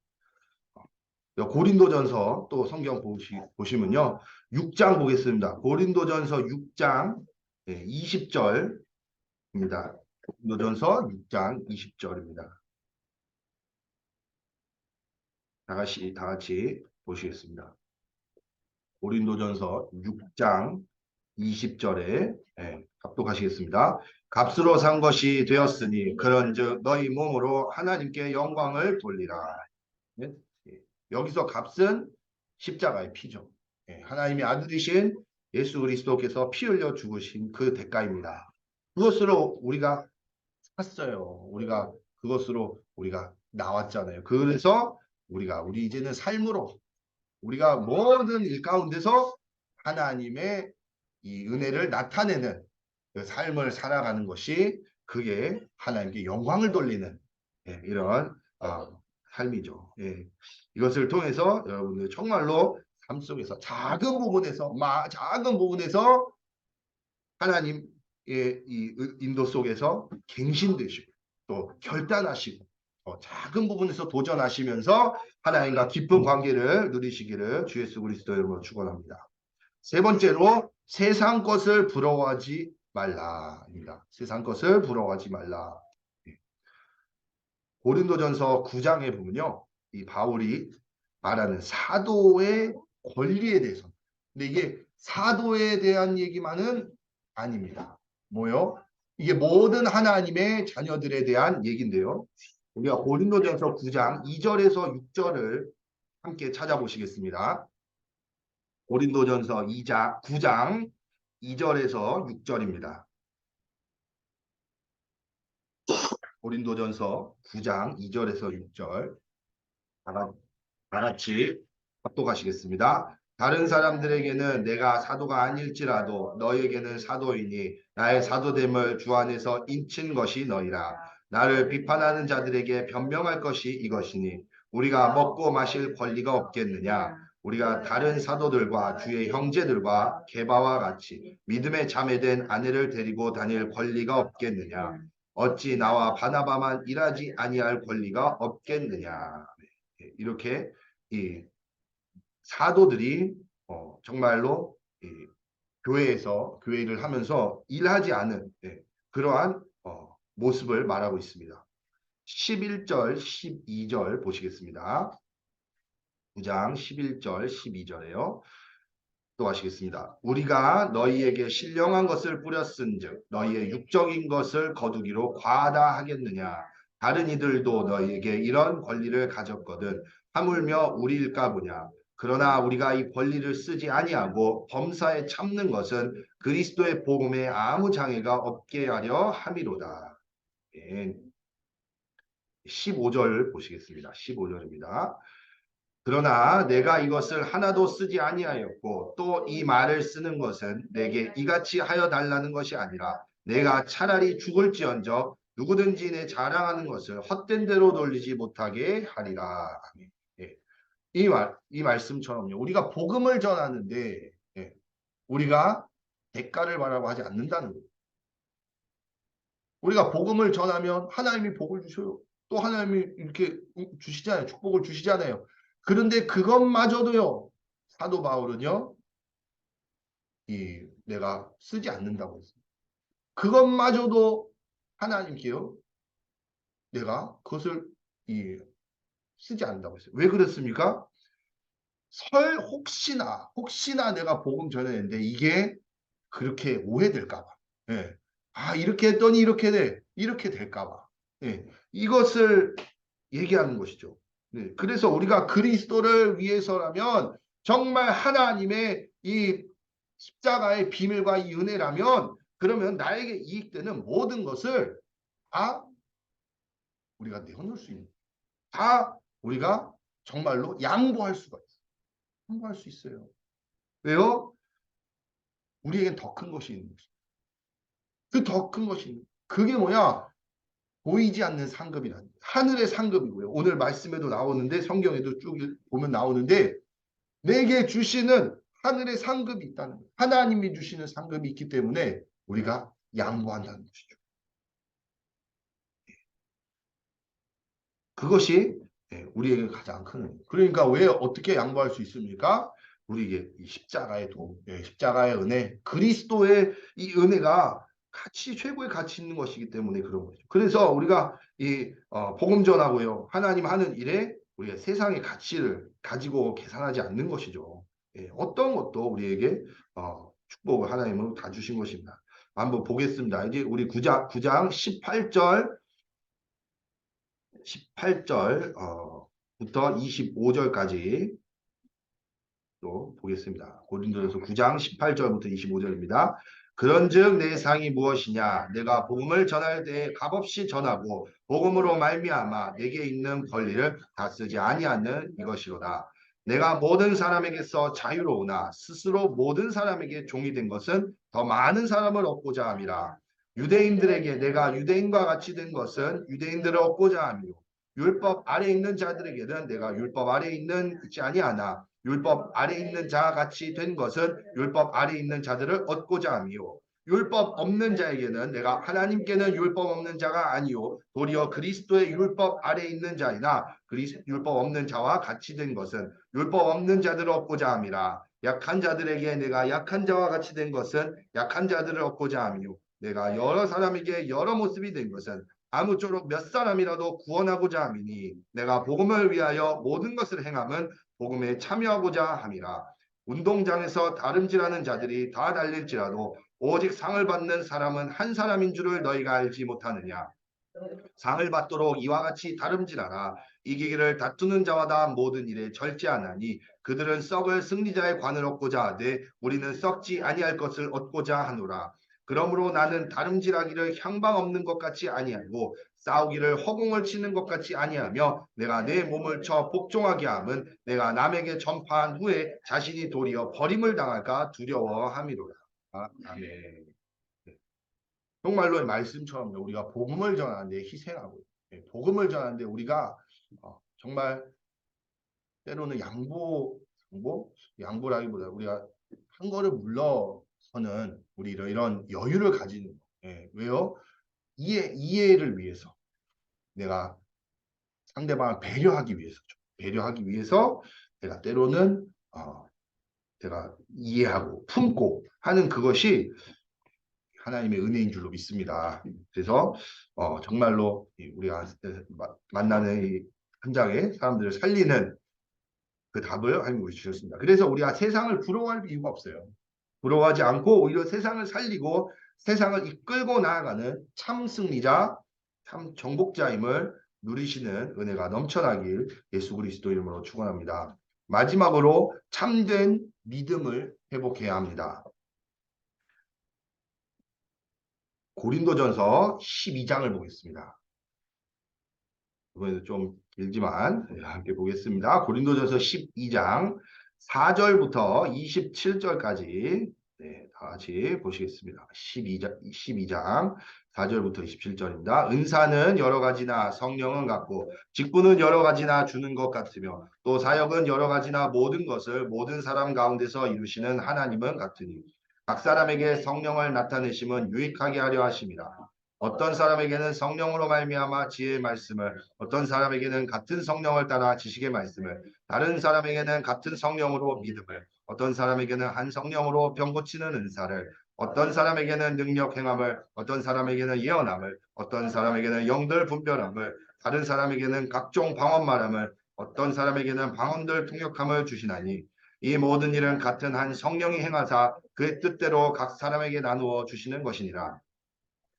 고린도전서 또 성경 보시면요. 6장 보겠습니다. 고린도전서 6장 20절입니다. 고린도전서 6장 20절입니다. 다 같이 보시겠습니다. 고린도전서 6장 20절에 합독하시겠습니다. 값으로 산 것이 되었으니 그런즉 너희 몸으로 하나님께 영광을 돌리라. 예? 예. 여기서 값은 십자가의 피죠. 하나님의 아들이신 예수 그리스도께서 피 흘려 죽으신 그 대가입니다. 그것으로 우리가 샀어요. 우리가 그것으로 우리가 나왔잖아요. 그래서 우리 이제는 삶으로 우리가 모든 일 가운데서 하나님의 이 은혜를 나타내는 그 삶을 살아가는 것이 그게 하나님께 영광을 돌리는 이런 삶이죠. 이것을 통해서 여러분들 정말로 삶 속에서 작은 부분에서 하나님의 이 인도 속에서 갱신되시고 또 결단하시고 작은 부분에서 도전하시면서 하나님과 깊은 관계를 누리시기를 주 예수 그리스도 이름으로 축원합니다. 세 번째로 세상 것을 부러워하지 말라입니다. 세상 것을 부러워하지 말라. 고린도전서 9장에 보면요. 이 바울이 말하는 사도의 권리에 대해서. 근데 이게 사도에 대한 얘기만은 아닙니다. 뭐요? 이게 모든 하나님의 자녀들에 대한 얘기인데요. 우리가 고린도전서 9장 2절에서 6절을 함께 찾아보시겠습니다. 고린도전서 9장 2절에서 6절입니다. 고린도전서 9장 2절에서 6절 다 같이 합독하시겠습니다. 다른 사람들에게는 내가 사도가 아닐지라도 너에게는 사도이니 나의 사도됨을 주 안에서 인친 것이 너희라. 나를 비판하는 자들에게 변명할 것이 이것이니 우리가 먹고 마실 권리가 없겠느냐. 우리가 다른 사도들과 주의 형제들과 게바와 같이 믿음에 자매된 아내를 데리고 다닐 권리가 없겠느냐. 어찌 나와 바나바만 일하지 아니할 권리가 없겠느냐. 이렇게 이 사도들이 정말로 이 교회에서 교회를 하면서 일하지 않은 그러한 모습을 말하고 있습니다. 11절, 12절 보시겠습니다. 9장 11절, 12절에요. 또 하시겠습니다. 우리가 너희에게 신령한 것을 뿌렸은즉 너희의 육적인 것을 거두기로 과다하겠느냐. 다른 이들도 너희에게 이런 권리를 가졌거든 하물며 우리일까 보냐. 그러나 우리가 이 권리를 쓰지 아니하고 범사에 참는 것은 그리스도의 복음에 아무 장애가 없게 하려 함이로다. 15절 보시겠습니다. 15절입니다. 그러나 내가 이것을 하나도 쓰지 아니하였고 또 이 말을 쓰는 것은 내게 이같이 하여 달라는 것이 아니라 내가 차라리 죽을지언정 누구든지 내 자랑하는 것을 헛된 대로 돌리지 못하게 하리라. 예. 이 말씀처럼요. 우리가 복음을 전하는데 우리가 대가를 바라고 하지 않는다는 거예요. 우리가 복음을 전하면 하나님이 복을 주셔요. 또 하나님이 이렇게 주시잖아요. 축복을 주시잖아요. 그런데 그것마저도요. 사도 바울은요. 내가 쓰지 않는다고 했어요. 그것마저도 하나님께요. 내가 그것을 쓰지 않는다고 했어요. 왜 그랬습니까? 혹시나 내가 복음 전했는데 이게 그렇게 오해될까 봐. 예. 이렇게 했더니 이렇게 될까 봐. 예. 이것을 얘기하는 것이죠. 네. 그래서 우리가 그리스도를 위해서라면 정말 하나님의 이 십자가의 비밀과 이 은혜라면 그러면 나에게 이익되는 모든 것을 다 우리가 내어놓을 수 있는 다 우리가 정말로 양보할 수가 있어요. 양보할 수 있어요. 왜요? 우리에겐 더 큰 것이 있는 것이죠. 그 더 큰 것이 있는 그게 뭐야? 보이지 않는 상급이란 하늘의 상급이고요. 오늘 말씀에도 나오는데 성경에도 쭉 보면 나오는데 내게 주시는 하늘의 상급이 있다는 거예요. 하나님이 주시는 상급이 있기 때문에 우리가 양보한다는 것이죠. 그것이 우리에게 가장 큰 은혜. 그러니까 왜 어떻게 양보할 수 있습니까? 우리에게 이 십자가의 도움, 십자가의 은혜, 그리스도의 이 은혜가 최고의 가치 있는 것이기 때문에 그런 거죠. 그래서 우리가 이 복음 전하고요, 하나님 하는 일에 우리가 세상의 가치를 가지고 계산하지 않는 것이죠. 어떤 것도 우리에게 축복을 하나님으로 다 주신 것입니다. 한번 보겠습니다. 이제 우리 9장 18절 부터 25절까지 또 보겠습니다. 고린도전서 9장 18절부터 25절입니다. 그런즉 내 상이 무엇이냐? 내가 복음을 전할 때 값없이 전하고 복음으로 말미암아 내게 있는 권리를 다 쓰지 아니하는 이것이로다. 내가 모든 사람에게서 자유로우나 스스로 모든 사람에게 종이 된 것은 더 많은 사람을 얻고자 함이라. 유대인들에게 내가 유대인과 같이 된 것은 유대인들을 얻고자 함이요 율법 아래 있는 자들에게는 내가 율법 아래 있지 아니하나 율법 아래 있는 자와 같이 된 것은 율법 아래 있는 자들을 얻고자 함이요 율법 없는 자에게는 내가 하나님께는 율법 없는 자가 아니요 도리어 그리스도의 율법 아래 있는 자이나 율법 없는 자와 같이 된 것은 율법 없는 자들을 얻고자 함이라. 약한 자들에게 내가 약한 자와 같이 된 것은 약한 자들을 얻고자 함이요 내가 여러 사람에게 여러 모습이 된 것은 아무쪼록 몇 사람이라도 구원하고자 함이니 내가 복음을 위하여 모든 것을 행함은 복음에 참여하고자 함이라. 운동장에서 다름질하는 자들이 다 달릴지라도 오직 상을 받는 사람은 한 사람인 줄을 너희가 알지 못하느냐. 상을 받도록 이와 같이 다름질하라. 이기기를 다투는 자마다 모든 일에 절제하나니 그들은 썩을 승리자의 관을 얻고자 하되 우리는 썩지 아니할 것을 얻고자 하노라. 그러므로 나는 다름질하기를 향방 없는 것 같이 아니하고 싸우기를 허공을 치는 것 같이 아니하며 내가 내 몸을 쳐 복종하게 함은 내가 남에게 전파한 후에 자신이 도리어 버림을 당할까 두려워함이로라. 아멘. 정말로 말씀처럼 우리가 복음을 전하는데 희생하고 복음을 전하는데 우리가 정말 때로는 양보라기보다 우리가 한 거를 물러서는 우리 이런 여유를 가지는 거. 왜요? 이해를 위해서 내가 상대방을 배려하기 위해서죠. 배려하기 위해서 내가 때로는 내가 이해하고 품고 하는 그것이 하나님의 은혜인 줄로 믿습니다. 그래서 정말로 우리가 만나는 이 현장의 사람들을 살리는 그 답을 하나님이 주셨습니다. 그래서 우리가 세상을 부러워할 이유가 없어요. 부러워하지 않고 오히려 세상을 살리고 세상을 이끌고 나아가는 참 승리자, 참 정복자임을 누리시는 은혜가 넘쳐나길 예수 그리스도 이름으로 축원합니다. 마지막으로 참된 믿음을 회복해야 합니다. 고린도전서 12장을 보겠습니다. 이번에도 좀 길지만 함께 보겠습니다. 고린도전서 12장 4절부터 27절까지 다 같이 보시겠습니다. 12장 4절부터 27절입니다. 은사는 여러 가지나 성령은 같고 직분은 여러 가지나 주는 것 같으며 또 사역은 여러 가지나 모든 것을 모든 사람 가운데서 이루시는 하나님은 같으니 각 사람에게 성령을 나타내심은 유익하게 하려 하심이라. 어떤 사람에게는 성령으로 말미암아 지혜의 말씀을, 어떤 사람에게는 같은 성령을 따라 지식의 말씀을, 다른 사람에게는 같은 성령으로 믿음을, 어떤 사람에게는 한 성령으로 병 고치는 은사를, 어떤 사람에게는 능력 행함을, 어떤 사람에게는 예언함을, 어떤 사람에게는 영들 분별함을, 다른 사람에게는 각종 방언 말함을, 어떤 사람에게는 방언들 통역함을 주시나니 이 모든 일은 같은 한 성령이 행하사 그의 뜻대로 각 사람에게 나누어 주시는 것이니라.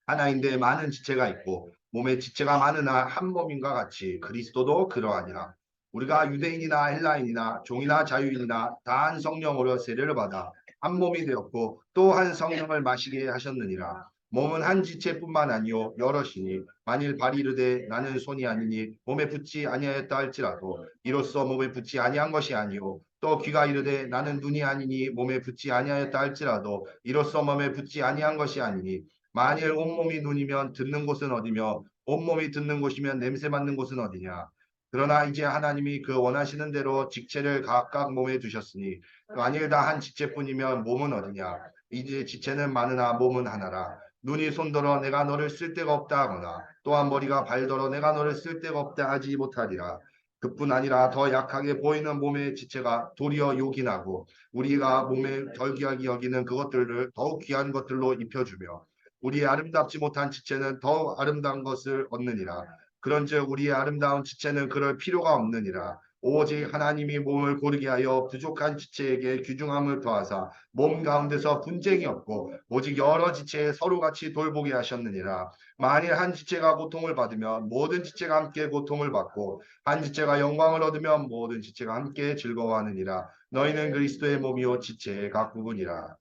하나인데 많은 지체가 있고 몸에 지체가 많으나 한 몸인과 같이 그리스도도 그러하니라. 우리가 유대인이나 헬라인이나 종이나 자유인이나 다 한 성령으로 세례를 받아 한 몸이 되었고 또 한 성령을 마시게 하셨느니라. 몸은 한 지체뿐만 아니요 여럿이니 만일 발이 이르되 나는 손이 아니니 몸에 붙지 아니하였다 할지라도 이로써 몸에 붙지 아니한 것이 아니요 또 귀가 이르되 나는 눈이 아니니 몸에 붙지 아니하였다 할지라도 이로써 몸에 붙지 아니한 것이 아니니 만일 온몸이 눈이면 듣는 곳은 어디며 온몸이 듣는 곳이면 냄새 맡는 곳은 어디냐. 그러나 이제 하나님이 그 원하시는 대로 직체를 각각 몸에 두셨으니 만일 다 한 직체뿐이면 몸은 어디냐. 이제 지체는 많으나 몸은 하나라. 눈이 손더러 내가 너를 쓸 데가 없다 하거나 또한 머리가 발더러 내가 너를 쓸 데가 없다 하지 못하리라. 그뿐 아니라 더 약하게 보이는 몸의 지체가 도리어 요긴하고 우리가 몸에 덜귀하게 여기는 그것들을 더욱 귀한 것들로 입혀주며 우리의 아름답지 못한 지체는 더욱 아름다운 것을 얻느니라. 그런즉 우리의 아름다운 지체는 그럴 필요가 없느니라. 오직 하나님이 몸을 고르게 하여 부족한 지체에게 귀중함을 더하사 몸 가운데서 분쟁이 없고 오직 여러 지체에 서로 같이 돌보게 하셨느니라. 만일 한 지체가 고통을 받으면 모든 지체가 함께 고통을 받고 한 지체가 영광을 얻으면 모든 지체가 함께 즐거워하느니라. 너희는 그리스도의 몸이요 지체의 각 부분이라.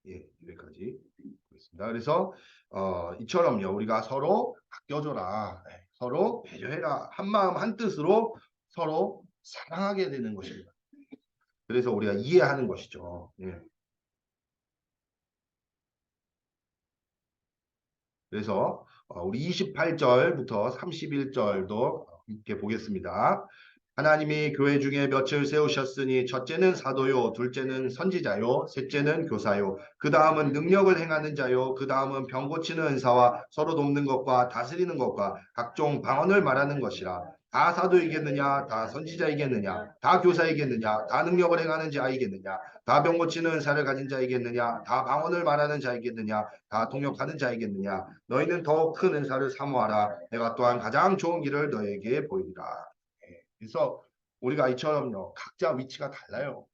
예, 여기까지 보겠습니다. 그래서 이처럼요, 우리가 서로 아껴줘라, 서로 배려해라, 한 마음 한 뜻으로 서로 사랑하게 되는 것입니다. 그래서 우리가 이해하는 것이죠. 예. 그래서 우리 28절부터 31절도 함께 보겠습니다. 하나님이 교회 중에 몇을 세우셨으니 첫째는 사도요, 둘째는 선지자요, 셋째는 교사요, 그 다음은 능력을 행하는 자요, 그 다음은 병 고치는 은사와 서로 돕는 것과 다스리는 것과 각종 방언을 말하는 것이라. 다 사도이겠느냐, 다 선지자이겠느냐, 다 교사이겠느냐, 다 능력을 행하는 자이겠느냐, 다 병 고치는 은사를 가진 자이겠느냐, 다 방언을 말하는 자이겠느냐, 다 통역하는 자이겠느냐. 너희는 더욱 큰 은사를 사모하라. 내가 또한 가장 좋은 길을 너에게 보이리라. 그래서 우리가 이처럼요, 각자 위치가 달라요.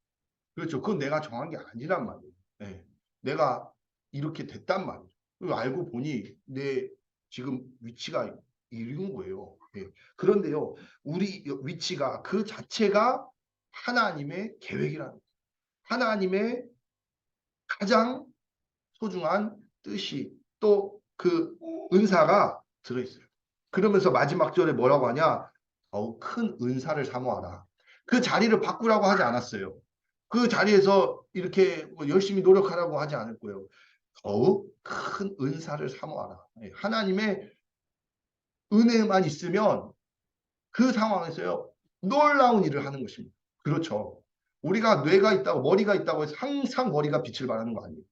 그렇죠. 그건 내가 정한 게 아니란 말이에요. 예. 내가 이렇게 됐단 말이에요. 그걸 알고 보니 내 지금 위치가 이런 거예요. 예. 그런데요, 우리 위치가 그 자체가 하나님의 계획이라는 거예요. 하나님의 가장 소중한 뜻이 또 그 은사가 들어있어요. 그러면서 마지막 절에 뭐라고 하냐? 더욱 큰 은사를 사모하라. 그 자리를 바꾸라고 하지 않았어요. 그 자리에서 이렇게 뭐 열심히 노력하라고 하지 않았고요. 더욱 큰 은사를 사모하라. 하나님의 은혜만 있으면 그 상황에서요, 놀라운 일을 하는 것입니다. 그렇죠. 우리가 뇌가 있다고, 머리가 있다고 해서 항상 머리가 빛을 발하는 거 아니에요.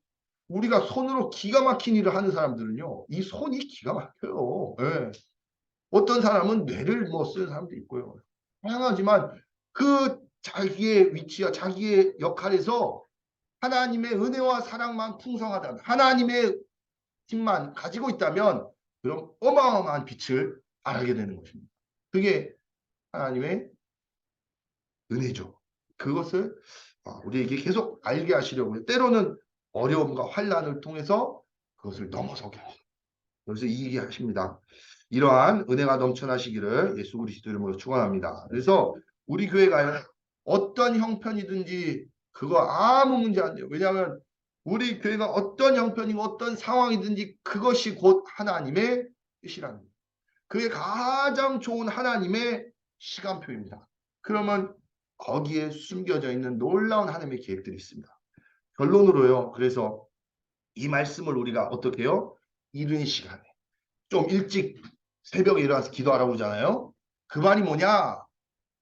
우리가 손으로 기가 막힌 일을 하는 사람들은요, 이 손이 기가 막혀요. 예. 어떤 사람은 뇌를 뭐 쓰는 사람도 있고요. 다양하지만 그 자기의 위치와 자기의 역할에서 하나님의 은혜와 사랑만 풍성하다. 하나님의 힘만 가지고 있다면 그럼 어마어마한 빛을 발하게 되는 것입니다. 그게 하나님의 은혜죠. 그것을 우리에게 계속 알게 하시려고 해요. 때로는 어려움과 환란을 통해서 그것을 넘어서게 하시죠. 그래서 이 얘기하십니다. 이러한 은혜가 넘쳐나시기를 예수 그리스도 이름으로 축원합니다. 그래서 우리 교회가 어떤 형편이든지 그거 아무 문제 안 돼요. 왜냐하면 우리 교회가 어떤 형편이고 어떤 상황이든지 그것이 곧 하나님의 뜻이라는 거예요. 그게 가장 좋은 하나님의 시간표입니다. 그러면 거기에 숨겨져 있는 놀라운 하나님의 계획들이 있습니다. 결론으로요. 그래서 이 말씀을 우리가 어떻게 해요? 이른 시간에 좀 일찍 새벽에 일어나서 기도하라고 그러잖아요. 그 말이 뭐냐?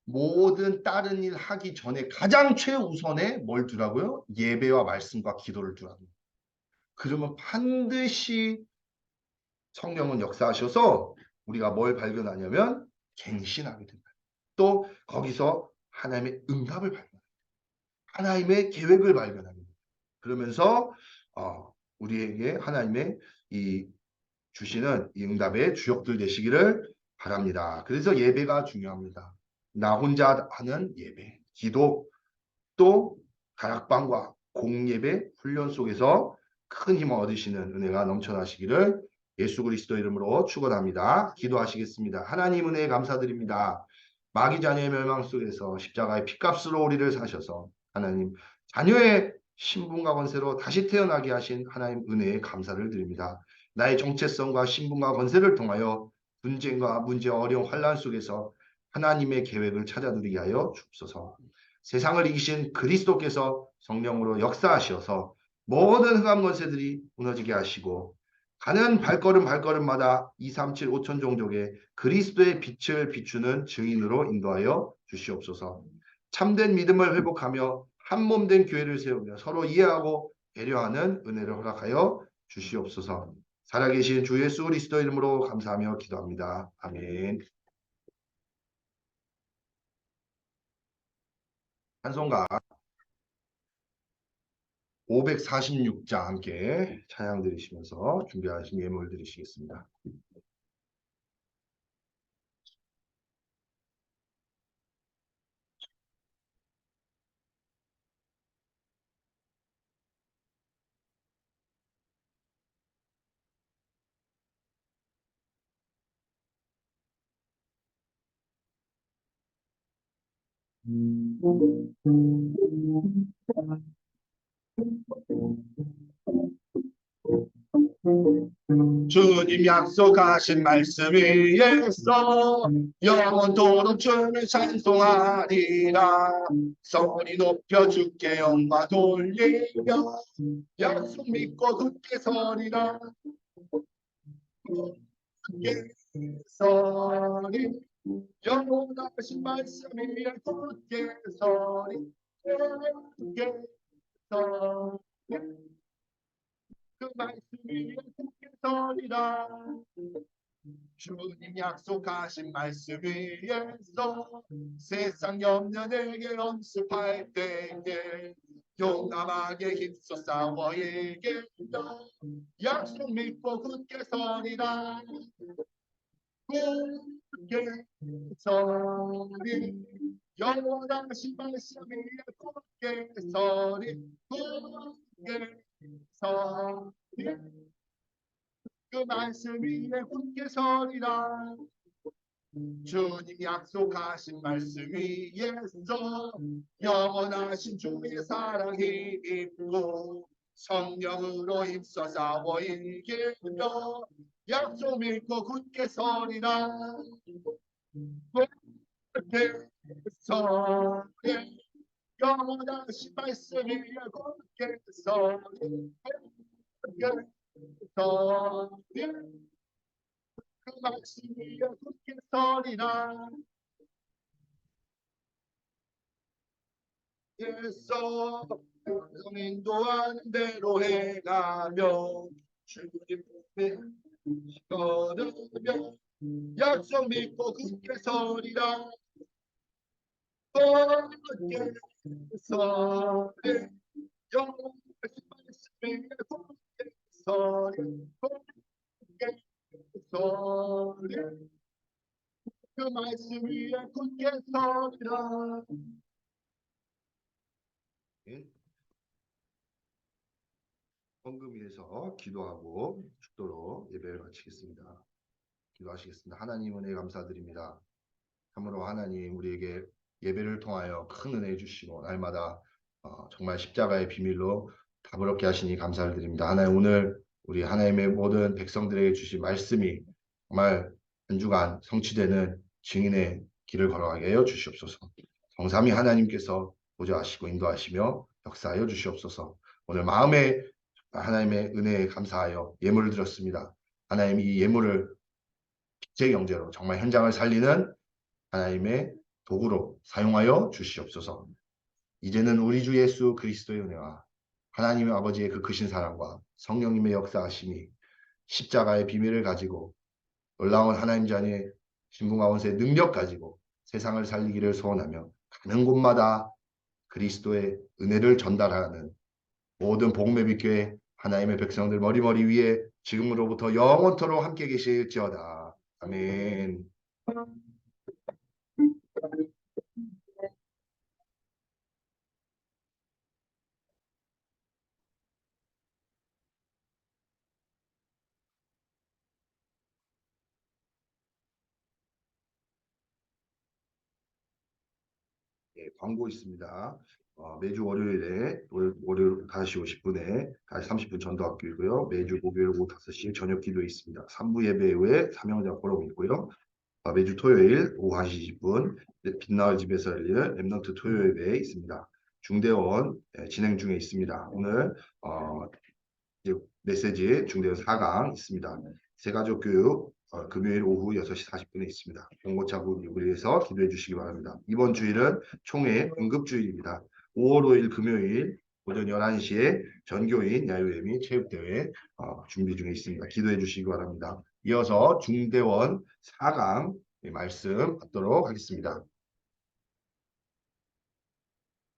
모든 다른 일 하기 전에 가장 최우선에 뭘 두라고요? 예배와 말씀과 기도를 두라고. 그러면 반드시 성령은 역사하셔서 우리가 뭘 발견하냐면 갱신하게 된다. 또 거기서 하나님의 응답을 발견합니다. 하나님의 계획을 발견합니다. 그러면서 우리에게 하나님의 이 주시는 이 응답의 주역들 되시기를 바랍니다. 그래서 예배가 중요합니다. 나 혼자 하는 예배, 기도, 또 다락방과 공예배 훈련 속에서 큰 힘을 얻으시는 은혜가 넘쳐나시기를 예수 그리스도 이름으로 축원합니다. 기도하시겠습니다. 하나님 은혜에 감사드립니다. 마귀 자녀의 멸망 속에서 십자가의 피값으로 우리를 사셔서 하나님 자녀의 신분과 권세로 다시 태어나게 하신 하나님 은혜에 감사를 드립니다. 나의 정체성과 신분과 권세를 통하여 분쟁과 문제, 어려운 환란 속에서 하나님의 계획을 찾아 누리게 하여 주옵소서. 세상을 이기신 그리스도께서 성령으로 역사하셔서 모든 흑암 권세들이 무너지게 하시고 가는 발걸음 발걸음마다 237 5천 종족의 그리스도의 빛을 비추는 증인으로 인도하여 주시옵소서. 참된 믿음을 회복하며 한 몸 된 교회를 세우며 서로 이해하고 배려하는 은혜를 허락하여 주시옵소서. 살아계신 주 예수 그리스도 이름으로 감사하며 기도합니다. 아멘. 찬송가 546장 함께 찬양 드리시면서 준비하신 예물 드리시겠습니다. 주님 약속하신 말씀 위에서 영원토록 주를 찬송하리라. 소리 높여 주께 영광 돌리며 약속 믿고 굳게 서리라. 굳게 서리 영원하신 말씀 위에 굳게 서리. 굳게 서리 그 말씀 위에 굳게 서리라. 주님 약속하신 말씀 위에서 세상 염려 내게 엄습할 때에 용감하게 힘써 싸워 이길다. 약속 믿고 굳게 서리라. 굳게 서리 영원하신 말씀 위에 굳게 서리. 굳게 서리 그 말씀 위에 굳게 서리라. 주님 약속하신 말씀 위에서 영원하신 주의 사랑이 있고 성령으로 힘써 싸워 이기며 약속 믿고 굳게 서리라. 굳게 서리 영원하신 말씀 위에 굳게 서리. 굳게 서리 그 말씀 위에 굳게 서리라. 예서 성 인도하는 대로 행하며 주님 앞에 걸으며 약속 믿고 굳게 서리라. 굳게 서리 영원하신 말씀 위에 굳게 서리. 굳게 서리 그 말씀 위에 굳게 서리라. 헌금 위해서 기도하고 축도로 예배를 마치겠습니다. 기도하시겠습니다. 하나님 은혜 감사드립니다. 참으로 하나님 우리에게 예배를 통하여 큰 은혜 주시고 날마다 정말 십자가의 비밀로 답을 얻게 하시니 감사를 드립니다. 하나님 오늘 우리 하나님의 모든 백성들에게 주신 말씀이 정말 한 주간 성취되는 증인의 길을 걸어가게 하여 주시옵소서. 성삼위 하나님께서 보좌하시고 인도하시며 역사하여 주시옵소서. 오늘 마음에 하나님의 은혜에 감사하여 예물을 드렸습니다. 하나님 이 예물을 제 경제로 정말 현장을 살리는 하나님의 도구로 사용하여 주시옵소서. 이제는 우리 주 예수 그리스도의 은혜와 하나님의 아버지의 그 크신 사랑과 성령님의 역사하심이 십자가의 비밀을 가지고 놀라운 하나님 자녀의 신부마원세의 능력 가지고 세상을 살리기를 소원하며 가는 곳마다 그리스도의 은혜를 전달하는 모든 복음의 빛교회 하나님의 백성들 머리머리 위에 지금으로부터 영원토록 함께 계실지어다. 아멘. 예, 광고 있습니다. 매주 월요일에 월요일 5시 50분에 30분 전도학교이고요. 매주 목요일 오후 5시 저녁 기도 있습니다. 3부 예배 후에 사명자 포럼 있고요. 매주 토요일 오후 1시 20분 빛나을 집에서 열리는 렘넌트 토요 예배 있습니다. 중대원 진행 중에 있습니다. 오늘 이제 메시지 중대원 4강 있습니다. 새가족 교육 금요일 오후 6시 40분에 있습니다. 봉고차 부분을 위해서 기도해 주시기 바랍니다. 이번 주일은 총회 응급주일입니다. 5월 5일 금요일 오전 11시에 전교인 야유회 및 체육대회 준비 중에 있습니다. 기도해 주시기 바랍니다. 이어서 중대원 4강 말씀 받도록 하겠습니다.